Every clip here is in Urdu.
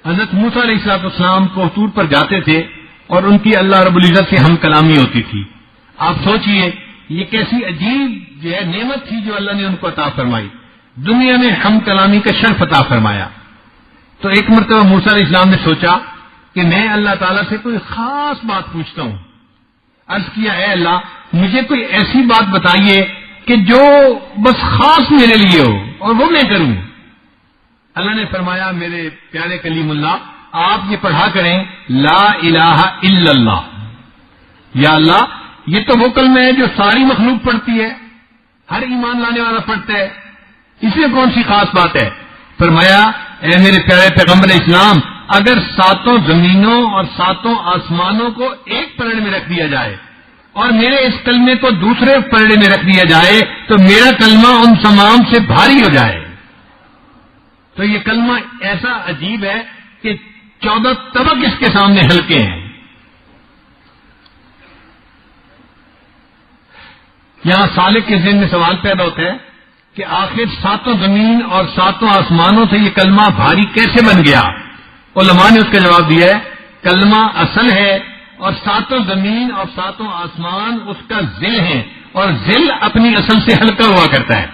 حضرت موسیٰ علیہ السلام کو طور پر جاتے تھے اور ان کی اللہ رب العزت سے ہم کلامی ہوتی تھی. آپ سوچئے یہ کیسی عجیب جو ہے نعمت تھی جو اللہ نے ان کو عطا فرمائی. دنیا میں ہم کلامی کا شرف عطا فرمایا. تو ایک مرتبہ موسیٰ علیہ السلام نے سوچا کہ میں اللہ تعالیٰ سے کوئی خاص بات پوچھتا ہوں. عرض کیا اے اللہ مجھے کوئی ایسی بات بتائیے کہ جو بس خاص میرے لیے ہو اور وہ میں کروں. اللہ نے فرمایا میرے پیارے کلیم اللہ آپ یہ پڑھا کریں لا الہ الا اللہ. یا اللہ یہ تو وہ کلمہ ہے جو ساری مخلوق پڑھتی ہے, ہر ایمان لانے والا پڑھتا ہے, اس میں کون سی خاص بات ہے. فرمایا اے میرے پیارے پیغمبر اسلام اگر 7 زمینوں اور 7 آسمانوں کو ایک پلڑے میں رکھ دیا جائے اور میرے اس کلمے کو دوسرے پلڑے میں رکھ دیا جائے تو میرا کلمہ ان تمام سے بھاری ہو جائے. تو یہ کلمہ ایسا عجیب ہے کہ 14 طبق اس کے سامنے ہلکے ہیں. یہاں سالک کے ذہن میں سوال پیدا ہوتا ہے کہ آخر 7 زمین اور 7 آسمانوں سے یہ کلمہ بھاری کیسے بن گیا. علماء نے اس کا جواب دیا ہے کلمہ اصل ہے اور 7 زمین اور 7 آسمان اس کا ذل ہے اور ذل اپنی اصل سے ہلکا ہوا کرتا ہے.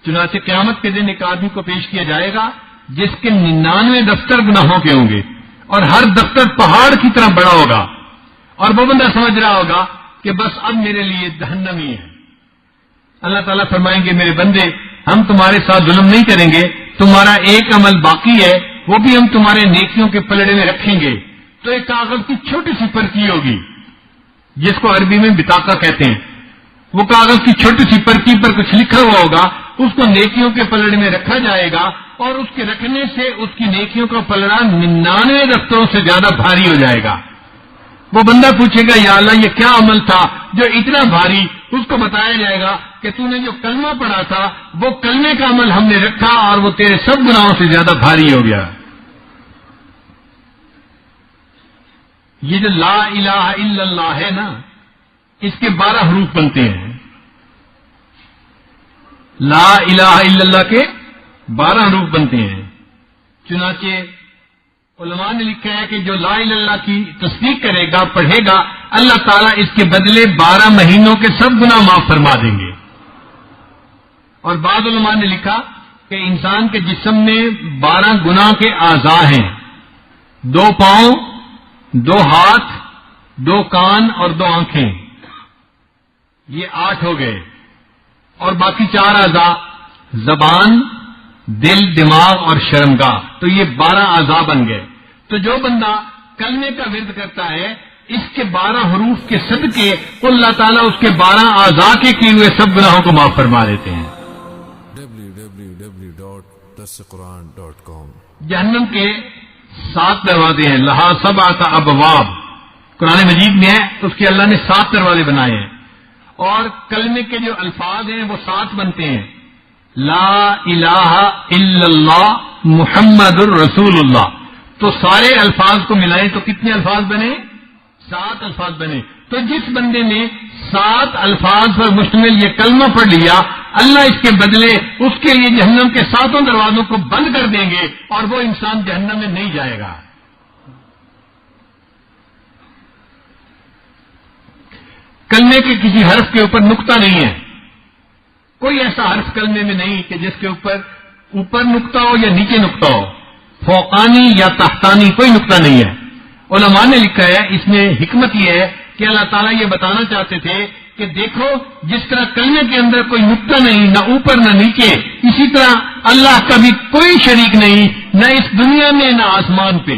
چنانچہ قیامت کے دن ایک آدمی کو پیش کیا جائے گا جس کے 99 دفتر گناہوں کے ہوں گے اور ہر دفتر پہاڑ کی طرح بڑا ہوگا اور وہ بندہ سمجھ رہا ہوگا کہ بس اب میرے لیے جہنم ہی ہے. اللہ تعالیٰ فرمائیں گے میرے بندے ہم تمہارے ساتھ ظلم نہیں کریں گے, تمہارا ایک عمل باقی ہے وہ بھی ہم تمہارے نیکیوں کے پلڑے میں رکھیں گے. تو ایک کاغذ کی چھوٹی سی پرچی ہوگی جس کو عربی میں بطاقہ کہتے ہیں. وہ کاغذ کی چھوٹی سی پرچی پر کچھ لکھا ہوا ہوگا, اس کو نیکیوں کے پلڑے میں رکھا جائے گا اور اس کے رکھنے سے اس کی نیکیوں کا پلڑا 99 دفتروں سے زیادہ بھاری ہو جائے گا. وہ بندہ پوچھے گا یا اللہ یہ کیا عمل تھا جو اتنا بھاری. اس کو بتایا جائے گا کہ تو نے جو کلمہ پڑھا تھا وہ کلمے کا عمل ہم نے رکھا اور وہ تیرے سب گناہوں سے زیادہ بھاری ہو گیا. یہ جو لا الہ الا اللہ ہے نا اس کے 12 حروف بنتے ہیں. لا الہ الا اللہ کے 12 حروف بنتے ہیں. چنانچہ علماء نے لکھا ہے کہ جو لا الہ الا اللہ کی تصدیق کرے گا پڑھے گا اللہ تعالیٰ اس کے بدلے 12 مہینوں کے سب گناہ معاف فرما دیں گے. اور بعض علماء نے لکھا کہ انسان کے جسم میں 12 گناہ کے اعضاء ہیں, 2 پاؤں, 2 ہاتھ, 2 کان اور 2 آنکھیں, یہ 8 ہو گئے. اور باقی 4 اعضاء زبان, دل, دماغ اور شرمگاہ, تو یہ 12 اعضاء بن گئے. تو جو بندہ کلمے کا ورد کرتا ہے اس کے 12 حروف کے صدقے اللہ تعالیٰ اس کے 12 اعضاء کے کیے ہوئے سب گناہوں کو معاف فرما دیتے ہیں. www.dasquran.com جہنم کے 7 دروازے ہیں. لہا 7 ابواب قرآن مجید میں ہے, اس کے اللہ نے 7 دروازے بنائے ہیں. اور کلمے کے جو الفاظ ہیں وہ 7 بنتے ہیں. لا الہ الا اللہ محمد الرسول اللہ. تو سارے الفاظ کو ملائیں تو کتنے الفاظ بنے؟ 7 الفاظ بنے. تو جس بندے نے 7 الفاظ پر مشتمل یہ کلمہ پڑھ لیا اللہ اس کے بدلے اس کے لیے جہنم کے 7 دروازوں کو بند کر دیں گے اور وہ انسان جہنم میں نہیں جائے گا. کلمے کے کسی حرف کے اوپر نقطہ نہیں ہے. کوئی ایسا حرف کلمے میں نہیں کہ جس کے اوپر نقطہ ہو یا نیچے نقطہ ہو, فوقانی یا تحتانی کوئی نقطہ نہیں ہے. علماء نے لکھا ہے اس میں حکمت یہ ہے کہ اللہ تعالیٰ یہ بتانا چاہتے تھے کہ دیکھو جس طرح کلمے کے اندر کوئی نقطہ نہیں, نہ اوپر نہ نیچے, اسی طرح اللہ کا بھی کوئی شریک نہیں, نہ اس دنیا میں نہ آسمان پہ,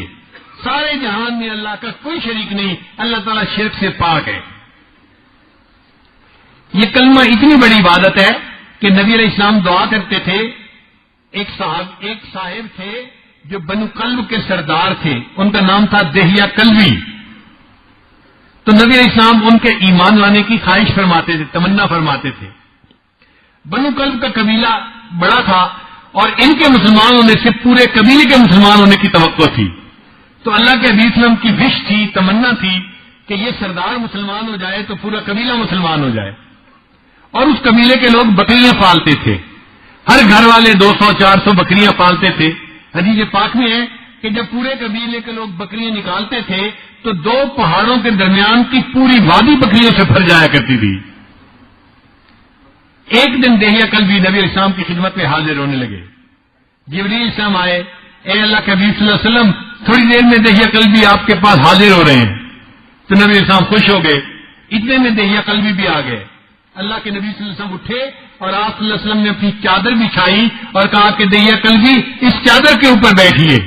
سارے جہان میں اللہ کا کوئی شریک نہیں. اللہ تعالیٰ شرک سے پاک ہے. یہ کلمہ اتنی بڑی عبادت ہے کہ نبی علیہ السلام دعا کرتے تھے. ایک صاحب تھے جو بنو کلب کے سردار تھے, ان کا نام تھا دہیا کلوی. تو نبی علیہ السلام ان کے ایمان لانے کی خواہش فرماتے تھے, تمنا فرماتے تھے. بنو کلب کا قبیلہ بڑا تھا اور ان کے مسلمان ہونے سے پورے قبیلے کے مسلمان ہونے کی توقع تھی. تو اللہ کے حبیب وسلم کی وش تھی, تمنا تھی کہ یہ سردار مسلمان ہو جائے تو پورا قبیلہ مسلمان ہو جائے. اور اس قبیلے کے لوگ بکریاں پالتے تھے ہر گھر والے 200-400 بکریاں پالتے تھے. حدیث پاک میں ہے کہ جب پورے قبیلے کے لوگ بکریاں نکالتے تھے تو 2 پہاڑوں کے درمیان کی پوری وادی بکریوں سے بھر جایا کرتی تھی. ایک دن دہیہ کلبی نبی علیہ السلام کی خدمت میں حاضر ہونے لگے. جبریل علیہ السلام آئے, اے اللہ کے حبیب صلی اللہ علیہ وسلم, تھوڑی دیر میں دہیہ کلبی آپ کے پاس حاضر ہو رہے ہیں. تو نبی علیہ السلام خوش ہو گئے. اتنے میں دہیہ کلبی بھی آ گئے. اللہ کے نبی صلی اللہ علیہ وسلم اٹھے اور آپ صلی اللہ علیہ وسلم نے اپنی چادر بچھائی اور کہا کہ دہیہ کلبی اس چادر کے اوپر بیٹھیے.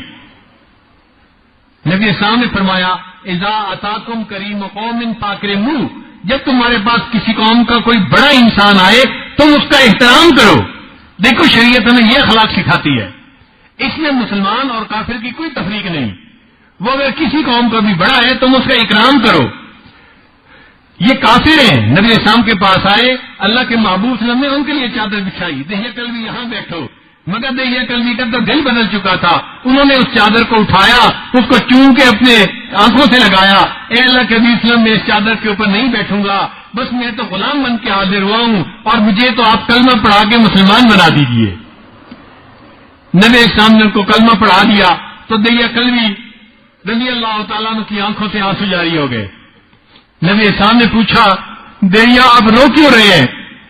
نبی السلام نے فرمایا, اذا اتاکم کریم قوم فاکرموہ, جب تمہارے پاس کسی قوم کا کوئی بڑا انسان آئے تم اس کا احترام کرو. دیکھو شریعت ہمیں یہ اخلاق سکھاتی ہے. اس میں مسلمان اور کافر کی کوئی تفریق نہیں. وہ اگر کسی قوم کا بھی بڑا ہے تم اس کا اکرام کرو. یہ کافر ہیں, نبی السلام کے پاس آئے, اللہ کے محبوب صلی اللہ علیہ وسلم نے ان کے لیے چادر بچھائی, دہیہ کلبی یہاں بیٹھو. مگر دہیہ کلبی کا تو دل بدل چکا تھا. انہوں نے اس چادر کو اٹھایا, اس کو چوم کے اپنے آنکھوں سے لگایا. اے اللہ کے نبی صلی اللہ علیہ وسلم, میں اس چادر کے اوپر نہیں بیٹھوں گا, بس میں تو غلام بن کے حاضر ہوا ہوں اور مجھے تو آپ کلمہ پڑھا کے مسلمان بنا دیجئے. نبی السلام نے ان کو کلمہ پڑھا دیا تو دہیہ کلبی رضی اللہ تعالیٰ عنہ کی آنکھوں سے آنسو جاری ہو گئے. نبی السلام نے پوچھا, دہیہ آپ رو کیوں رہے ہیں؟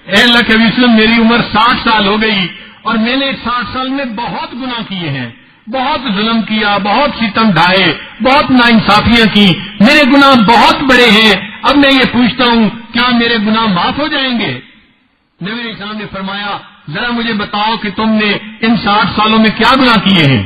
اے اللہ کے نبی صلی اللہ علیہ وسلم, میری عمر 60 سال ہو گئی اور میں نے 60 سال میں بہت گناہ کیے ہیں, بہت ظلم کیا, بہت ستم ڈھائے, بہت ناانصافیاں کی, میرے گناہ بہت بڑے ہیں. اب میں یہ پوچھتا ہوں کیا میرے گناہ معاف ہو جائیں گے؟ نبی علیہ السلام نے فرمایا, ذرا مجھے بتاؤ کہ تم نے ان 60 سالوں میں کیا گناہ کیے ہیں؟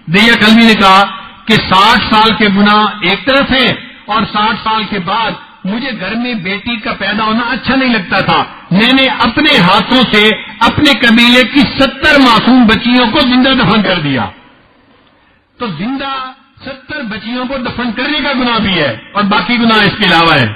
دہیہ کلبی نے کہا کہ 60 سال کے گناہ ایک طرف ہیں اور 60 سال کے بعد مجھے گھر میں بیٹی کا پیدا ہونا اچھا نہیں لگتا تھا. میں نے اپنے ہاتھوں سے اپنے قبیلے کی 70 معصوم بچیوں کو زندہ دفن کر دیا. تو زندہ 70 بچیوں کو دفن کرنے کا گناہ بھی ہے اور باقی گناہ اس کے علاوہ ہے.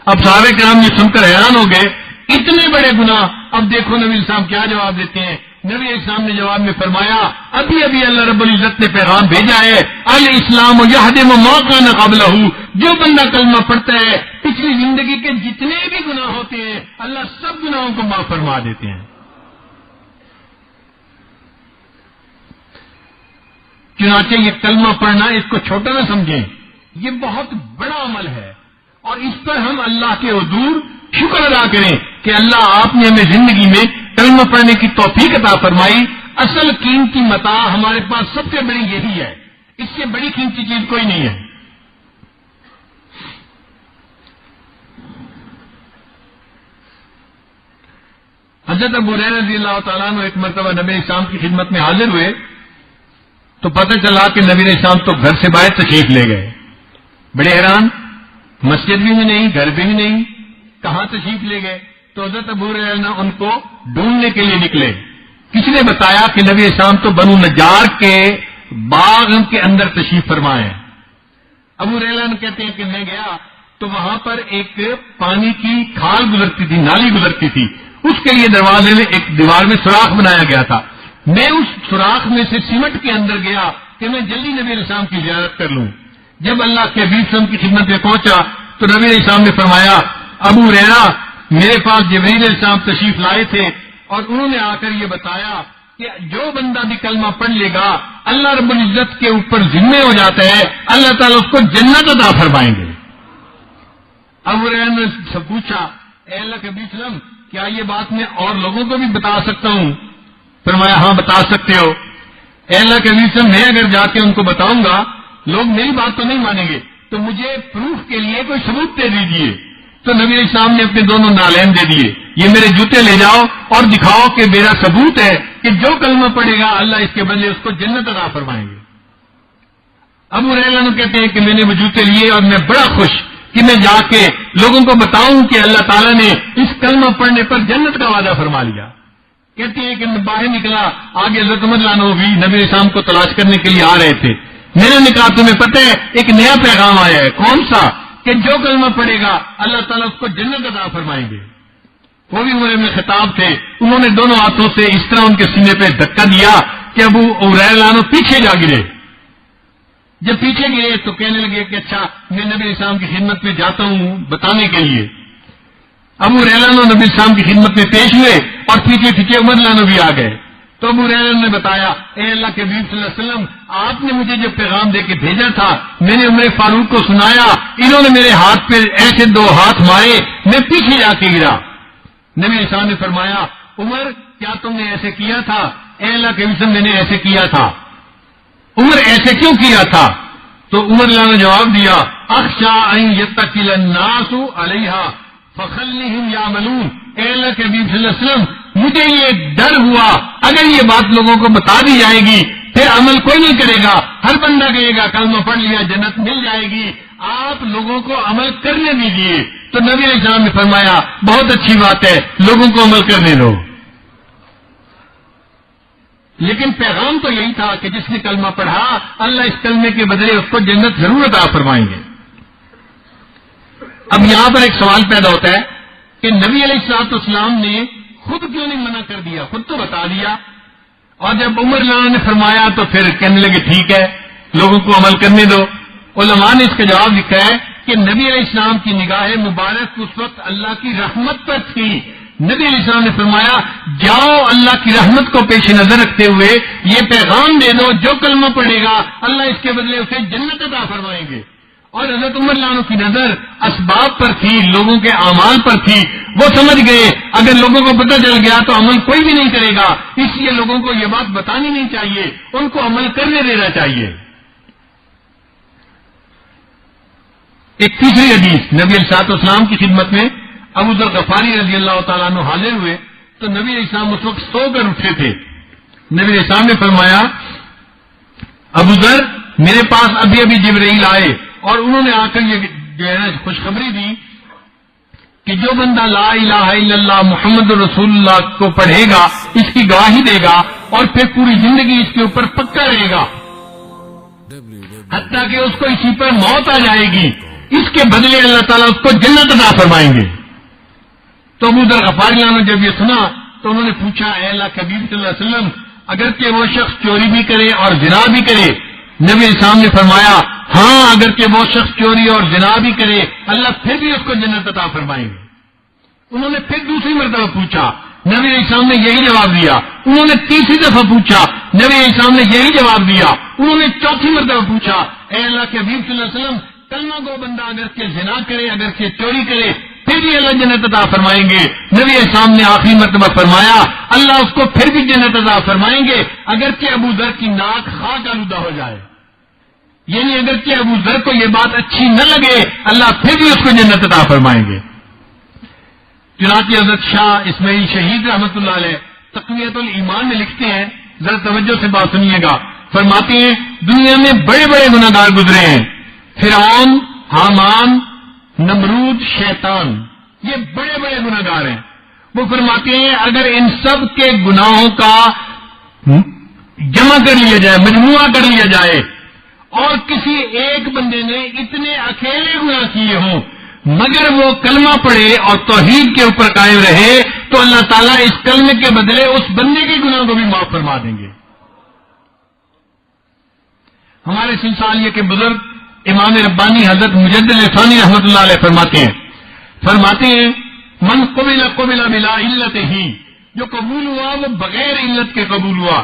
اب صحابہ کرام یہ سن کر حیران ہو گئے, اتنے بڑے گناہ. اب دیکھو نبی السلام کیا جواب دیتے ہیں. نبی السلام نے جواب میں فرمایا, ابھی ابھی اللہ رب العزت نے پیغام بھیجا ہے, الاسلام یہدم ما کان قبلہ, جو بندہ کلمہ پڑھتا ہے پچھلی زندگی کے جتنے بھی گناہ ہوتے ہیں اللہ سب گناہوں کو معاف فرما دیتے ہیں. چنانچہ یہ کلمہ پڑھنا اس کو چھوٹا نہ سمجھیں, یہ بہت بڑا عمل ہے اور اس پر ہم اللہ کے حضور شکر ادا کریں کہ اللہ آپ نے ہمیں زندگی میں کلمہ پڑھنے کی توفیق عطا فرمائی. اصل قیمتی متاع ہمارے پاس سب سے بڑی یہی ہے, اس سے بڑی قیمتی چیز کوئی نہیں ہے. حضرت ابو ہریرہ رضی اللہ تعالیٰ عنہ ایک مرتبہ نبی اسلام کی خدمت میں حاضر ہوئے تو پتہ چلا کہ نبی اسلام تو گھر سے باہر تشریف لے گئے. بڑے حیران, مسجد بھی نہیں, گھر بھی نہیں, کہاں تشریف لے گئے؟ تو حضرت ابو ہریرہ ان کو ڈھونڈنے کے لیے نکلے. کسی نے بتایا کہ نبی اسلام تو بنو نجار کے باغ کے اندر تشریف فرمائے ہیں. ابو ہریرہ کہتے ہیں کہ میں گیا تو وہاں پر ایک پانی کی کھال گزرتی تھی, نالی گزرتی تھی, اس کے لیے دروازے میں ایک دیوار میں سوراخ بنایا گیا تھا. میں اس سوراخ میں سے سمٹ کے اندر گیا کہ میں جلدی نبی علیہ السلام کی زیارت کر لوں. جب اللہ کے حبیب صلی اللہ علیہ وسلم کی خدمت میں پہنچا تو نبی علیہ السلام نے فرمایا, ابو ہریرہ میرے پاس جبرائیل علیہ السلام تشریف لائے تھے اور انہوں نے آ کر یہ بتایا کہ جو بندہ بھی کلمہ پڑھ لے گا اللہ رب العزت کے اوپر ذمہ ہو جاتا ہے, اللہ تعالیٰ اس کو جنت عطا فرمائیں گے. ابو ہریرہ نے سب پوچھا, اے اللہ کے حبیب صلی اللہ علیہ وسلم کیا یہ بات میں اور لوگوں کو بھی بتا سکتا ہوں؟ فرمایا, ہاں بتا سکتے ہو. اے اللہ کے حبیب صلی اللہ علیہ وسلم, میں اگر جا کے ان کو بتاؤں گا لوگ میری بات تو نہیں مانیں گے, تو مجھے پروف کے لیے کوئی ثبوت دے دیجیے. تو نبی علیہ السلام نے اپنے دونوں نالین دے دیے, یہ میرے جوتے لے جاؤ اور دکھاؤ کہ میرا ثبوت ہے کہ جو کلمہ پڑھے گا اللہ اس کے بدلے اس کو جنت عطا فرمائیں گے. ابو ہریرہ کہتے ہیں کہ میں نے وہ جوتے لیے اور میں بڑا خوش کہ میں جا کے لوگوں کو بتاؤں کہ اللہ تعالیٰ نے اس کلمہ پڑھنے پر جنت کا وعدہ فرما لیا. کہتے ہیں کہ باہر نکلا, آگے حضرت عمر رضی بھی نبی علیہ السلام کو تلاش کرنے کے لیے آ رہے تھے. میں نے کہا تمہیں پتہ ہے ایک نیا پیغام آیا ہے. کون سا؟ کہ جو کلمہ پڑھے گا اللہ تعالیٰ اس کو جنت عطا فرمائیں گے. وہ بھی عمر میں خطاب تھے, انہوں نے دونوں ہاتھوں سے اس طرح ان کے سینے پہ دھکا دیا کہ ابو ہریرہ پیچھے جا گرے. جب پیچھے گرے تو کہنے لگے کہ اچھا میں نبی اسلام کی خدمت میں جاتا ہوں بتانے کے لیے. ابو ہریرہ نبی اسلام کی خدمت میں پیش ہوئے اور پیچھے پیچھے عمر لانو بھی آ گئے. تو ابو ہریرہ نے بتایا اے اللہ کے حبیب صلی اللہ علیہ وسلم آپ نے مجھے جو پیغام دے کے بھیجا تھا میں نے عمر فاروق کو سنایا, انہوں نے میرے ہاتھ پہ ایسے 2 ہاتھ مارے, میں پیچھے جا کے گرا. نبی علیہ السلام نے فرمایا عمر کیا تم نے ایسے کیا تھا؟ اے اللہ کے حبیب میں نے ایسے کیا تھا. عمر ایسے کیوں کیا تھا؟ تو عمر نے جواب دیا اخشا ان یتکل الناس علیہا فخلہم یعملون. اے اللہ کے حبیب صلی اللہ علیہ وسلم مجھے یہ ڈر ہوا اگر یہ بات لوگوں کو بتا دی جائے گی پھر عمل کوئی نہیں کرے گا, ہر بندہ کہے گا کلمہ پڑھ لیا جنت مل جائے گی, آپ لوگوں کو عمل کرنے دیجیے. تو نبی علیہ السلام نے فرمایا بہت اچھی بات ہے, لوگوں کو عمل کرنے دو. لیکن پیغام تو یہی تھا کہ جس نے کلمہ پڑھا اللہ اس کلمے کے بدلے اس کو جنت ضرور عطا فرمائیں گے. اب یہاں پر ایک سوال پیدا ہوتا ہے کہ نبی علیہ الصلوۃ والسلام نے خود کیوں نہیں منع کر دیا, خود تو بتا دیا, اور جب عمر نے فرمایا تو پھر کہنے لگے ٹھیک ہے لوگوں کو عمل کرنے دو. علماء نے اس کا جواب لکھا ہے کہ نبی علیہ السلام کی نگاہ مبارک اس وقت اللہ کی رحمت پر تھی. نبی علیہ السلام نے فرمایا جاؤ اللہ کی رحمت کو پیش نظر رکھتے ہوئے یہ پیغام دے دو جو کلمہ پڑھے گا اللہ اس کے بدلے اسے جنت عطا فرمائیں گے. اور حضرت عمر لانو کی نظر اسباب پر تھی, لوگوں کے اعمال پر تھی. وہ سمجھ گئے اگر لوگوں کو پتہ چل گیا تو عمل کوئی بھی نہیں کرے گا, اس لیے لوگوں کو یہ بات بتانی نہیں چاہیے, ان کو عمل کرنے دینا چاہیے. ایک تیسری حدیث نبی علیہ الصلوۃ والسلام کی خدمت میں ابو ذر غفاری رضی اللہ تعالیٰ عنہ حاضر ہوئے تو نبی علیہ السلام اس وقت سو کر اٹھے تھے. نبی علیہ السلام نے فرمایا ابو ذر میرے پاس ابھی ابھی جبرائیل آئے اور انہوں نے آ کر یہ جو ہے نا خوشخبری دی کہ جو بندہ لا الہ الا اللہ محمد رسول اللہ کو پڑھے گا اس کی گواہی دے گا اور پھر پوری زندگی اس کے اوپر پکا رہے گا حتیٰ کہ اس کو اسی پر موت آ جائے گی, اس کے بدلے اللہ تعالیٰ اس کو جنت عطا فرمائیں گے. تو ابو ذر غفاری نے جب یہ سنا تو انہوں نے پوچھا اے اللہ کے حبیب صلی اللہ علیہ وسلم اگرچہ وہ شخص چوری بھی کرے اور زنا بھی کرے, نبی اسلام نے فرمایا ہاں اگرچہ وہ شخص چوری اور زنا بھی کرے اللہ پھر بھی اس کو جنت عطا فرمائیں گے. انہوں نے پھر دوسری مرتبہ پوچھا, نبی علیہ السلام نے یہی جواب دیا. انہوں نے تیسری دفعہ پوچھا, نبی علیہ السلام نے یہی جواب دیا. انہوں نے چوتھی مرتبہ پوچھا اے اللہ کے حبیب صلی اللہ علیہ وسلم کلمہ گو بندہ اگرچہ زنا کرے اگرچہ چوری کرے پھر بھی اللہ جنت عطا فرمائیں گے. نبی علیہ السلام نے آخری مرتبہ فرمایا اللہ اس کو پھر بھی جنت عطا فرمائیں گے اگرچہ ابو ذر کی ناک خاک آلودہ ہو جائے, یعنی اگرچہ ابو ذر کو یہ بات اچھی نہ لگے اللہ پھر بھی اس کو جنت عطا فرمائیں گے. چنانچہ حضرت شاہ اسماعیل شہید رحمۃ اللہ علیہ تقویت الایمان میں لکھتے ہیں, ذرا توجہ سے بات سنیے گا, فرماتے ہیں دنیا میں بڑے بڑے گناہ گار گزرے ہیں, فرعون, حامان, نمرود, شیطان, یہ بڑے بڑے گناہ گار ہیں. وہ فرماتے ہیں اگر ان سب کے گناہوں کا جمع کر لیا جائے, مجموعہ کر لیا جائے اور کسی ایک بندے نے اتنے اکیلے گناہ کیے ہوں مگر وہ کلمہ پڑھے اور توحید کے اوپر قائم رہے تو اللہ تعالیٰ اس کلمے کے بدلے اس بندے کے گناہ کو بھی معاف فرما دیں گے. ہمارے سلسلے کے بزرگ امام ربانی حضرت مجدد ثانی رحمۃ اللہ علیہ فرماتے ہیں من قبل بلا علت ہی, جو قبول ہوا وہ بغیر علت کے قبول ہوا.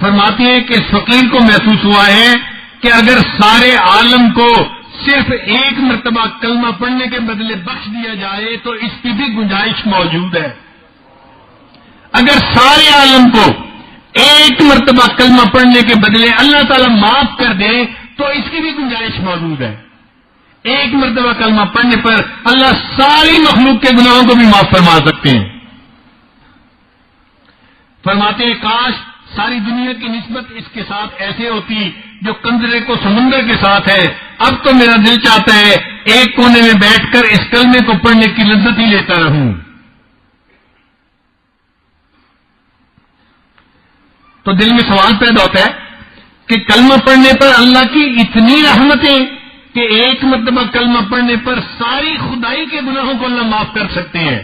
فرماتے ہیں کہ اس فقیر کو محسوس ہوا ہے کہ اگر سارے عالم کو صرف ایک مرتبہ کلمہ پڑھنے کے بدلے بخش دیا جائے تو اس کی بھی گنجائش موجود ہے. اگر سارے عالم کو ایک مرتبہ کلمہ پڑھنے کے بدلے اللہ تعالیٰ معاف کر دے تو اس کی بھی گنجائش موجود ہے. ایک مرتبہ کلمہ پڑھنے پر اللہ ساری مخلوق کے گناہوں کو بھی معاف فرما سکتے ہیں. فرماتے ہیں کاش ساری دنیا کی نسبت اس کے ساتھ ایسے ہوتی جو کنزرے کو سمندر کے ساتھ ہے. اب تو میرا دل چاہتا ہے ایک کونے میں بیٹھ کر اس کلمے کو پڑھنے کی لذت ہی لیتا رہوں. تو دل میں سوال پیدا ہوتا ہے کہ کلمہ پڑھنے پر اللہ کی اتنی رحمتیں کہ ایک مرتبہ کلمہ پڑھنے پر ساری خدائی کے گناہوں کو اللہ معاف کر سکتے ہیں.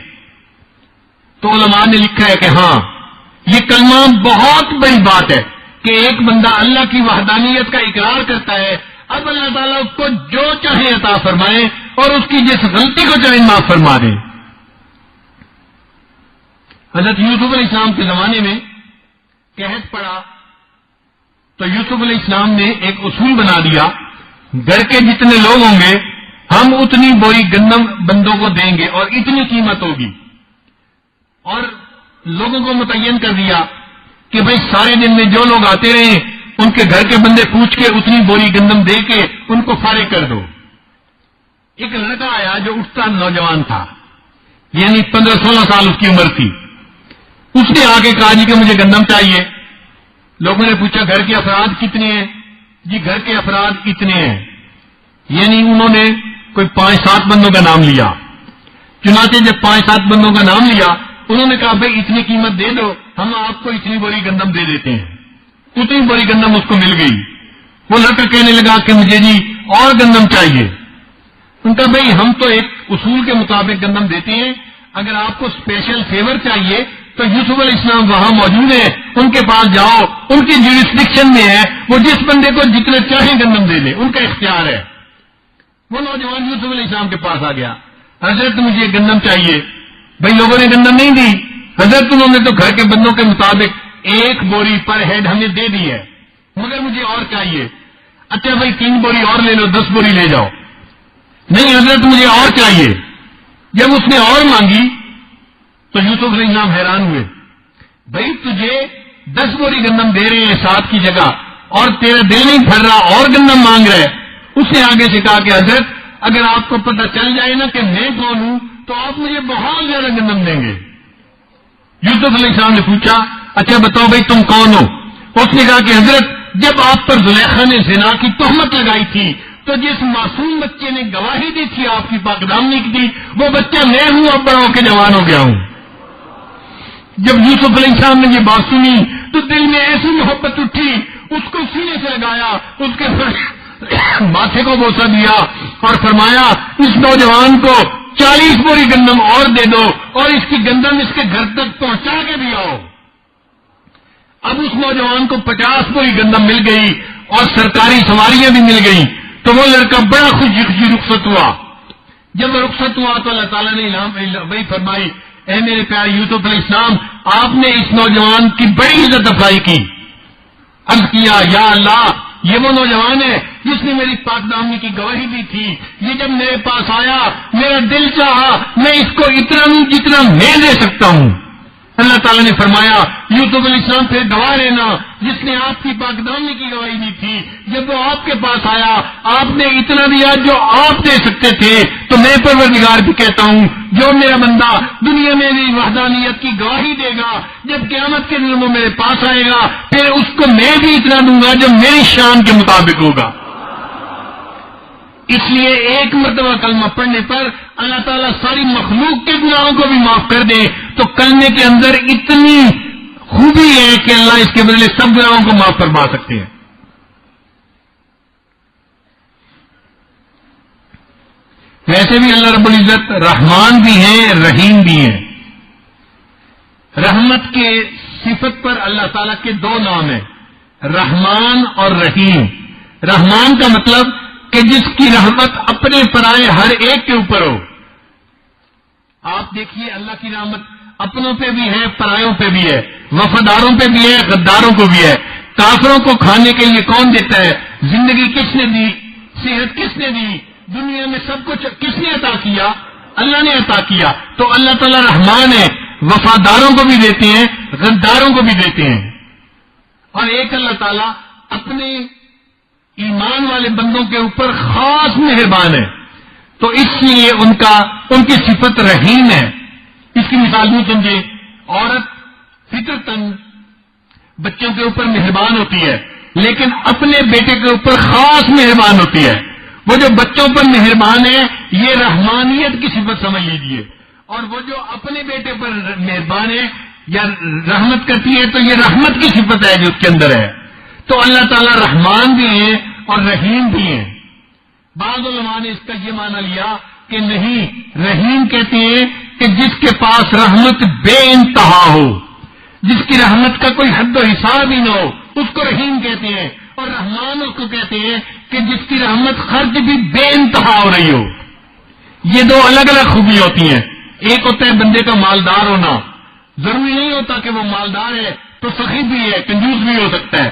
تو علماء نے لکھا ہے کہ ہاں یہ کلمہ بہت بڑی بات ہے کہ ایک بندہ اللہ کی وحدانیت کا اقرار کرتا ہے, اب اللہ تعالیٰ اس کو جو چاہے عطا فرمائے اور اس کی جس غلطی کو چاہے معاف فرما دے. حضرت یوسف علیہ السلام کے زمانے میں قحط پڑا تو یوسف علیہ السلام نے ایک اصول بنا دیا، گھر کے جتنے لوگ ہوں گے ہم اتنی بوری گندم بندوں کو دیں گے اور اتنی قیمت ہوگی، اور لوگوں کو متعین کر دیا کہ بھئی سارے دن میں جو لوگ آتے رہے ان کے گھر کے بندے پوچھ کے اتنی بوری گندم دے کے ان کو فارغ کر دو۔ ایک لڑکا آیا جو اٹھتا نوجوان تھا، یعنی 15-16 سال اس کی عمر تھی، اس نے آ کے کہا جی کہ مجھے گندم چاہیے۔ لوگوں نے پوچھا گھر کے افراد کتنے ہیں؟ جی گھر کے افراد اتنے ہیں، یعنی انہوں نے کوئی 5-7 بندوں کا نام لیا۔ چنانچہ جب 5-7 بندوں کا نام لیا انہوں نے کہا بھائی اتنی قیمت دے دو، ہم آپ کو اتنی بوری گندم دے دیتے ہیں۔ اتنی بوری گندم اس کو مل گئی۔ وہ لڑکا کہنے لگا کہ مجھے جی اور گندم چاہیے۔ ان کا بھائی ہم تو ایک اصول کے مطابق گندم دیتے ہیں، اگر آپ کو اسپیشل فیور چاہیے تو یوسف علیہ السلام وہاں موجود ہیں، ان کے پاس جاؤ، ان کی جورسڈکشن میں ہے، وہ جس بندے کو جتنے چاہیں گندم دے لیں، ان کا اختیار ہے۔ وہ نوجوان یوسف علیہ السلام کے پاس آ گیا، حضرت مجھے گندم چاہیے۔ بھائی لوگوں نے گندم نہیں دی، حضرت انہوں نے تو گھر کے بندوں کے مطابق 1 بوری پر ہیڈ ہمیں دے دی ہے، مگر مجھے اور چاہیے۔ اچھا بھائی 3 بوری اور لے لو، 10 بوری لے جاؤ۔ نہیں حضرت مجھے اور چاہیے۔ جب اس نے اور مانگی تو یوسف علیہ السلام حیران ہوئے، بھائی تجھے 10 بوری گندم دے رہے ہیں 7 کی جگہ اور تیرا دل نہیں بھر رہا اور گندم مانگ رہے۔ اس نے آگے سے کہا کہ حضرت اگر آپ کو پتہ چل جائے نا کہ میں کون ہوں تو آپ مجھے بہت زیادہ گندم دیں گے۔ یوسف علیہ السلام نے پوچھا اچھا بتاؤ بھائی تم کون ہو؟ اس نے کہا کہ حضرت جب آپ پر زلیخا نے زنا کی تہمت لگائی تھی تو جس معصوم بچے نے گواہی دی تھی آپ کی پاکدامنی کی تھی وہ بچہ میں ہوں، اب بڑا ہو کے جوان ہو گیا ہوں۔ جب یوسف علیہ السلام نے یہ بات سنی تو دل میں ایسی محبت اٹھی، اس کو سینے سے لگایا، اس کے ماتھے کو بوسہ دیا اور فرمایا اس نوجوان کو 40 بوری گندم اور دے دو اور اس کی گندم اس کے گھر تک پہنچا کے بھی آؤ۔ اب اس نوجوان کو 50 بوری گندم مل گئی اور سرکاری سواریاں بھی مل گئیں تو وہ لڑکا بڑا خوشی خوشی رخصت ہوا۔ جب وہ رخصت ہوا تو اللہ تعالیٰ نے وہی فرمائی اے میرے پیارے یوسف علیہ السلام آپ نے اس نوجوان کی بڑی عزت افزائی کی۔ عرض کیا یا اللہ یہ وہ نوجوان ہے جس نے میری پاک دامنی کی گواہی دی تھی، یہ جب میرے پاس آیا میرا دل چاہا میں اس کو اتنا دوں جتنا میں دے سکتا ہوں۔ اللہ تعالیٰ نے فرمایا یوسف علیہ السلام پھر گواہ رہنا جس نے آپ کی پاک دامنی کی گواہی دی تھی، جب وہ آپ کے پاس آیا آپ نے اتنا دیا جو آپ دے سکتے تھے، تو میں پروردگار بھی کہتا ہوں جو میرا بندہ دنیا میں میری وحدانیت کی گواہی دے گا جب قیامت کے دن وہ میرے پاس آئے گا پھر اس کو میں بھی اتنا دوں گا جو میری شان کے مطابق ہوگا۔ اس لیے ایک مرتبہ کلمہ پڑھنے پر اللہ تعالیٰ ساری مخلوق کے گناہوں کو بھی معاف کر دے، تو کلمے کے اندر اتنی خوبی ہے کہ اللہ اس کے بدلے سب گناہوں کو معاف فرما سکتے ہیں۔ ویسے بھی اللہ رب العزت رحمان بھی ہیں رحیم بھی ہیں۔ رحمت کے صفت پر اللہ تعالیٰ کے 2 نام ہیں، رحمان اور رحیم۔ رحمان کا مطلب کہ جس کی رحمت اپنے پرائے ہر ایک کے اوپر ہو۔ آپ دیکھیے اللہ کی رحمت اپنوں پہ بھی ہے پرایوں پہ بھی ہے، وفاداروں پہ بھی ہے غداروں کو بھی ہے۔ کافروں کو کھانے کے لیے کون دیتا ہے؟ زندگی کس نے دی؟ صحت کس نے دی؟ دنیا میں سب کچھ کس نے عطا کیا؟ اللہ نے عطا کیا۔ تو اللہ تعالیٰ رحمان ہے، وفاداروں کو بھی دیتے ہیں غداروں کو بھی دیتے ہیں۔ اور ایک اللہ تعالیٰ اپنے ایمان والے بندوں کے اوپر خاص مہربان ہے، تو اس لیے ان کی صفت رحیم ہے۔ اس کی مثال یوں سمجھے، عورت فطرتاً بچوں کے اوپر مہربان ہوتی ہے لیکن اپنے بیٹے کے اوپر خاص مہربان ہوتی ہے۔ وہ جو بچوں پر مہربان ہے یہ رحمانیت کی صفت سمجھ لیجیے، اور وہ جو اپنے بیٹے پر مہربان ہے یا رحمت کرتی ہے تو یہ رحمت کی صفت ہے جو اس کے اندر ہے۔ تو اللہ تعالیٰ رحمان بھی ہیں اور رحیم بھی ہیں۔ بعض علماء نے اس کا یہ معنی لیا کہ نہیں، رحیم کہتے ہیں کہ جس کے پاس رحمت بے انتہا ہو، جس کی رحمت کا کوئی حد و حساب ہی نہ ہو، اس کو رحیم کہتے ہیں، اور رحمان اس کو کہتے ہیں کہ جس کی رحمت خرچ بھی بے انتہا ہو رہی ہو۔ یہ 2 الگ الگ خوبی ہوتی ہیں، ایک ہوتا ہے بندے کا مالدار ہونا، ضروری نہیں ہوتا کہ وہ مالدار ہے تو سخی بھی ہے، کنجوس بھی ہو سکتا ہے.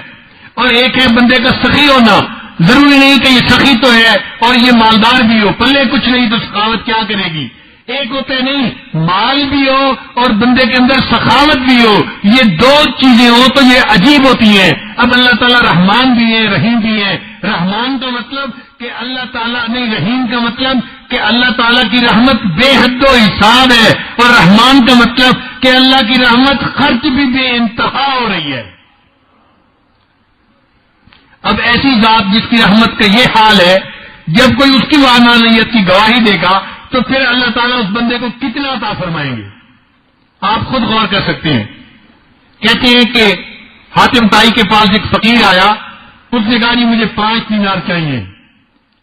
اور ایک ہے بندے کا سخی ہونا، ضروری نہیں کہ یہ سخی تو ہے اور یہ مالدار بھی ہو، پلے کچھ نہیں تو سخاوت کیا کرے گی. ایک ہوتا ہے نہیں، مال بھی ہو اور بندے کے اندر سخاوت بھی ہو، یہ دو چیزیں ہو تو یہ عجیب ہوتی ہیں. اب اللہ تعالیٰ رحمان بھی ہے، رحیم بھی ہے. رحمان کا مطلب کہ اللہ تعالیٰ نہیں، رحیم کا مطلب کہ اللہ تعالیٰ کی رحمت بے حد و حساب ہے، اور رحمان کا مطلب کہ اللہ کی رحمت خرچ بھی بے انتہا ہو رہی ہے. اب ایسی ذات جس کی رحمت کا یہ حال ہے، جب کوئی اس کی وحدانیت کی گواہی دے گا تو پھر اللہ تعالیٰ اس بندے کو کتنا عطا فرمائیں گے. آپ خود غور کر سکتے ہیں. کہتے ہیں کہ حاتم طائی کے پاس ایک فقیر آیا، اس نے کہا جی مجھے 5 دینار چاہیے.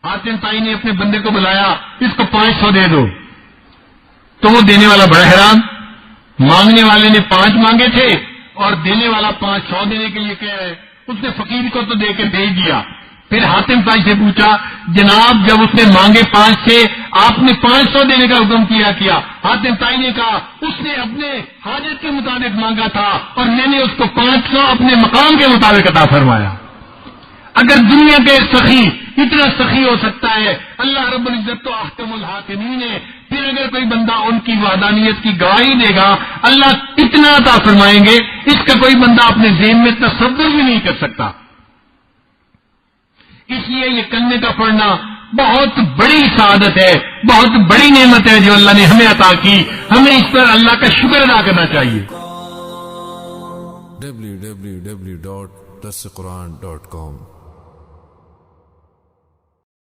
حاتم طائی نے اپنے بندے کو بلایا، اس کو 500 دے دو. تو وہ دینے والا بڑا حیران، مانگنے والے نے 5 مانگے تھے اور دینے والا 500 دینے کے لیے کہہ رہے. اس نے فقیر کو تو دے کے بھیج دیا. پھر حاتم طائی سے پوچھا، جناب جب اس نے مانگے 5 تھے آپ نے 500 دینے کا حکم کیا. حاتم طائی نے کہا اس نے اپنے حاجت کے مطابق مانگا تھا اور میں نے اس کو 500 اپنے مقام کے مطابق عطا فرمایا. اگر دنیا کے سخی اتنا سخی ہو سکتا ہے، اللہ رب العزت تو احکم الحاکمین ہے. پھر اگر کوئی بندہ ان کی وحدانیت کی گواہی دے گا اللہ کتنا عطا فرمائیں گے، اس کا کوئی بندہ اپنے ذہن میں تصور بھی نہیں کر سکتا. اس لیے یہ کلمے کا پڑھنا بہت بڑی سعادت ہے، بہت بڑی نعمت ہے جو اللہ نے ہمیں عطا کی. ہمیں اس پر اللہ کا شکر ادا کرنا چاہیے. www.dasquran.com